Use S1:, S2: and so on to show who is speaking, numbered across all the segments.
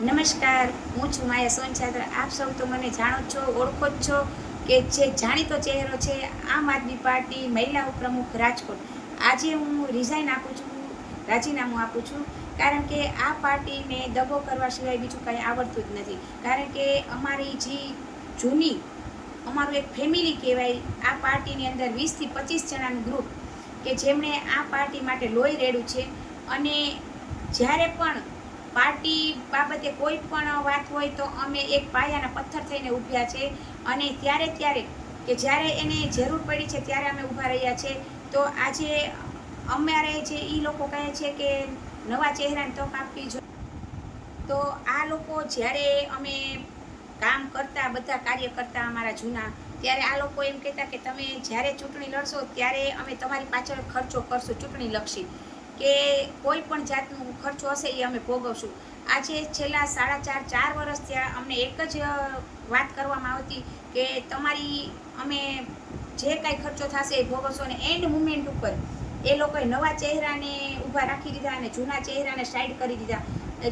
S1: નમસ્કાર, હું છું માયા સોનછાત્ર। આપ સૌ તો મને જાણો છો, ઓળખો જ છો કે જે જાણીતો ચહેરો છે આમ આદમી પાર્ટી મહિલા ઉપપ્રમુખ રાજકોટ। આજે હું રાજીનામું આપું છું, કારણ કે આ પાર્ટીને દગો કરવા સિવાય બીજું કંઈ આવડતું જ નથી। કારણ કે અમારી જે જૂની અમારું એક ફેમિલી કહેવાય, આ પાર્ટીની અંદર 20 થી 25 જણાનું ગ્રુપ કે જેમણે આ પાર્ટી માટે લોહી રેડ્યું છે। અને જ્યારે પણ પાર્ટી બાબતે કોઈ પણ વાત હોય તો અમે એક પાયાના પથ્થર થઈને ઊભ્યા છે। અને ત્યારે કે જ્યારે એને જરૂર પડી છે ત્યારે અમે ઊભા રહ્યા છે। તો આજે અમારે જે એ લોકો કહે છે કે નવા ચહેરાને તક આપવી જોઈએ, તો આ લોકો જ્યારે અમે કામ કરતા, બધા કાર્ય કરતા અમારા જૂના, ત્યારે આ લોકો એમ કહેતા કે તમે જ્યારે ચૂંટણી લડશો ત્યારે અમે તમારી પાછળ ખર્ચો કરશું, ચૂંટણી લક્ષી કે કોઈ પણ જાતનો ખર્ચો હશે એ અમે ભોગવશું। આજે છેલ્લા 4.5 વર્ષ થયા અમને એક જ વાત કરવામાં આવતી કે તમારી અમે જે કાંઈ ખર્ચો થશે એ ભોગવશો। અને એન્ડ મુમેન્ટ ઉપર એ લોકોએ નવા ચહેરાને ઊભા રાખી દીધા અને જૂના ચહેરાને સાઈડ કરી દીધા।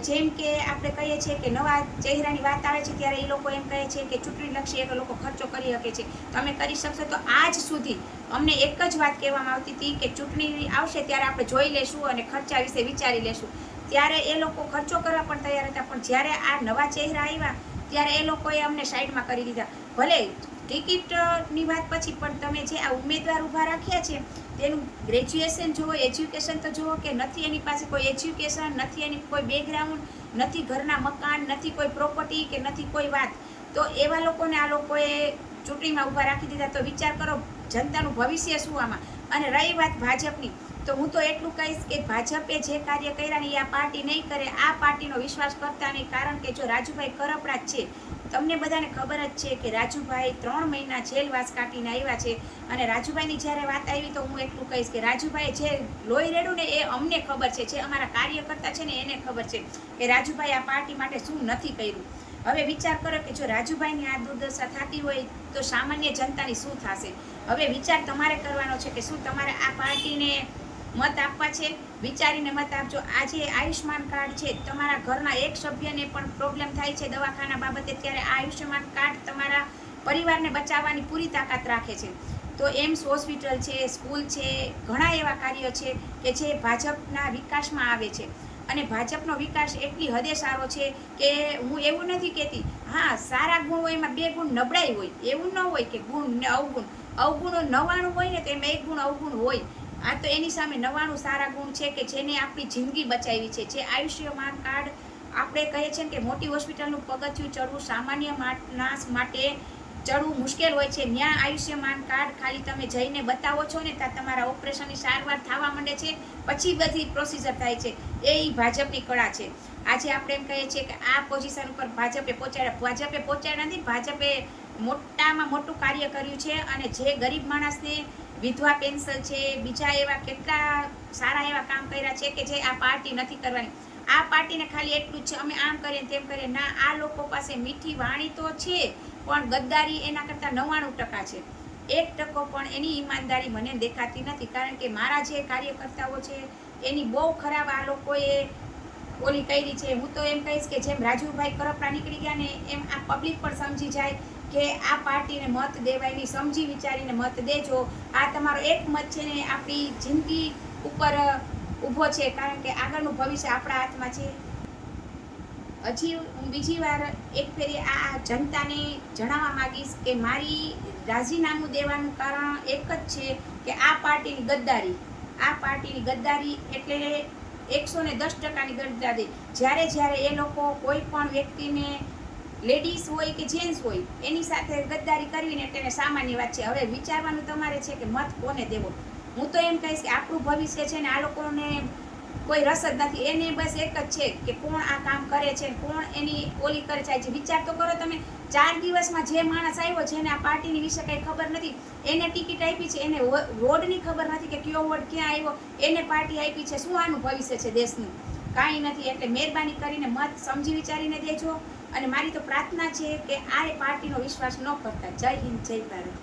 S1: જેમ કે આપણે કહીએ છીએ કે નવા ચહેરાની વાત આવે છે ત્યારે એ લોકો એમ કહે છે કે ચૂંટણી લક્ષી એ લોકો ખર્ચો કરી શકે છે, તમે કરી શકશો। તો આજ સુધી અમને એક જ વાત કહેવામાં આવતી હતી કે ચૂંટણી આવશે ત્યારે આપણે જોઈ લેશું અને ખર્ચા વિશે વિચારી લેશું। ત્યારે એ લોકો ખર્ચો કરવા પણ તૈયાર હતા, પણ જ્યારે આ નવા ચહેરા આવ્યા ત્યારે એ લોકોએ અમને સાઈડમાં કરી દીધા। ભલે ટિકિટની વાત પછી, પણ તમે જે આ ઉમેદવાર ઊભા રાખ્યા છે તેનું ગ્રેજ્યુએશન જુઓ, એજ્યુકેશન તો જુઓ કે નથી એની પાસે કોઈ એજ્યુકેશન, નથી એની કોઈ બેકગ્રાઉન્ડ, નથી ઘરના મકાન, નથી કોઈ પ્રોપર્ટી કે નથી કોઈ વાત। તો એવા લોકોને આ લોકોએ ચૂંટણીમાં ઊભા રાખી દીધા। તો વિચાર કરો જનતાનું ભવિષ્ય શું આમાં। અને રહી વાત ભાજપની, તો હું તો એટલું કહીશ કે ભાજપે જે કાર્ય કર્યા ને એ આ પાર્ટી નહીં કરે। આ પાર્ટીનો વિશ્વાસ કરતા નહીં, કારણ કે જો રાજુભાઈ કરપડા જ છે, તમને બધાને ખબર જ છે કે રાજુભાઈ 3 મહિના જેલવાસ કાઢીને આવ્યા છે। અને રાજુભાઈની જ્યારે વાત આવી તો હું એટલું કહીશ કે રાજુભાઈએ જે લોહી રેડ્યું ને એ અમને ખબર છે, જે અમારા કાર્યકર્તા છે ને એને ખબર છે કે રાજુભાઈ આ પાર્ટી માટે શું નથી કર્યું। હવે વિચાર કરો કે જો રાજુભાઈની આ દુર્દશા થતી હોય તો સામાન્ય જનતાની શું થશે। હવે વિચાર તમારે કરવાનો છે કે શું તમારે આ પાર્ટીને મત આપવા છે, વિચારીને મત આપજો। આજે આયુષ્યમાન કાર્ડ છે, તમારા ઘરના એક સભ્યને પણ પ્રોબ્લેમ થાય છે દવાખાના બાબતે, ત્યારે આ આયુષ્યમાન કાર્ડ તમારા પરિવારને બચાવવાની પૂરી તાકાત રાખે છે। તો એમ્સ હોસ્પિટલ છે, સ્કૂલ છે, ઘણા એવા કાર્યો છે કે જે ભાજપના વિકાસમાં આવે છે। અને ભાજપનો વિકાસ એટલી હદે સારો છે કે હું એવું નથી કહેતી, હા સારા ગુણ હોય એમાં 2 ગુણ નબળાઈ હોય, એવું ન હોય કે ગુણ ને અવગુણ। અવગુણો 99 હોય ને તો એમાં 1 ગુણ અવગુણ હોય। આ તો એની સામે 99 સારા ગુણ છે કે જેને આપણી જિંદગી બચાવી છે। જે આયુષ્યમાન કાર્ડ આપણે કહીએ છીએ કે મોટી હોસ્પિટલનું પગથિયું ચડવું સામાન્ય માણસ માટે ચડવું મુશ્કેલ હોય છે, ત્યાં આયુષ્યમાન કાર્ડ ખાલી તમે જઈને બતાવો છો ને ત્યાં તમારા ઓપરેશનની સારવાર થવા માંડે છે, પછી બધી પ્રોસિજર થાય છે। એ ભાજપની કળા છે। આજે આપણે એમ કહીએ છીએ કે આ પોઝિશન ઉપર ભાજપે પહોંચાડ્યા નથી, ભાજપે મોટામાં મોટું કાર્ય કર્યું છે। અને જે ગરીબ માણસને વિધવા પેન્શન છે, બીજા એવા કેટલા સારા એવા કામ કર્યા છે કે જે આ પાર્ટી નથી કરવાની। આ પાર્ટીને ખાલી એટલું જ છે અમે આમ કરીએ તેમ કરીએ, ના આ લોકો પાસે મીઠી વાણી તો છે પણ ગદ્દારી એના કરતાં 99% છે। 1% પણ એની ઈમાનદારી મને દેખાતી નથી, કારણ કે મારા જે કાર્યકર્તાઓ છે એની બહુ ખરાબ આ લોકોએ ઓલી કરી છે। હું તો એમ કહીશ કે જેમ રાજુભાઈ કરપડા નીકળી ગયા ને એમ આ પબ્લિક પણ સમજી જાય કે આ પાર્ટીને મત દેવાય નહીં, સમજી વિચારીને મત દેજો। આ તમારો એક મત છે ને આપણી જિંદગી ઉપર ઊભો છે, કારણ કે આગળનું ભવિષ્ય આપણા હાથમાં છે। હજી હું બીજી વાર એક ફેરી આ જનતાને જણાવવા માંગીશ કે મારી રાજીનામું દેવાનું કારણ એક જ છે કે આ પાર્ટીની ગદ્દારી એટલે 110%ની ગદ્દારી। જ્યારે એ લોકો કોઈ પણ વ્યક્તિને, લેડીઝ હોય કે જેન્ટ્સ હોય, એની સાથે ગદ્દારી કરવી ને એટલે સામાન્ય વાત છે। હવે વિચારવાનું તમારે છે કે મત કોને દેવો। હું તો એમ કહીશ કે આપણું ભવિષ્ય છે ને આ લોકોને કોઈ રસ જ નથી, એને બસ એક જ છે કે કોણ આ કામ કરે છે, કોણ એની ઓલી કરે છે। વિચાર તો કરો તમે, 4 દિવસમાં જે માણસ આવ્યો જેને આ પાર્ટીની વિશે કંઈ ખબર નથી, એને ટિકિટ આપી છે, એને રોડની ખબર નથી કે કયો વોર્ડ ક્યાં આવ્યો, એને પાર્ટી આપી છે, શું આનું ભવિષ્ય છે દેશનું? કાંઈ નથી। એટલે મહેરબાની કરીને મત સમજી વિચારીને દેજો। અને મારી તો પ્રાર્થના છે કે આ પાર્ટીનો વિશ્વાસ ન કરતા। જય હિન્દ, જય ભારત।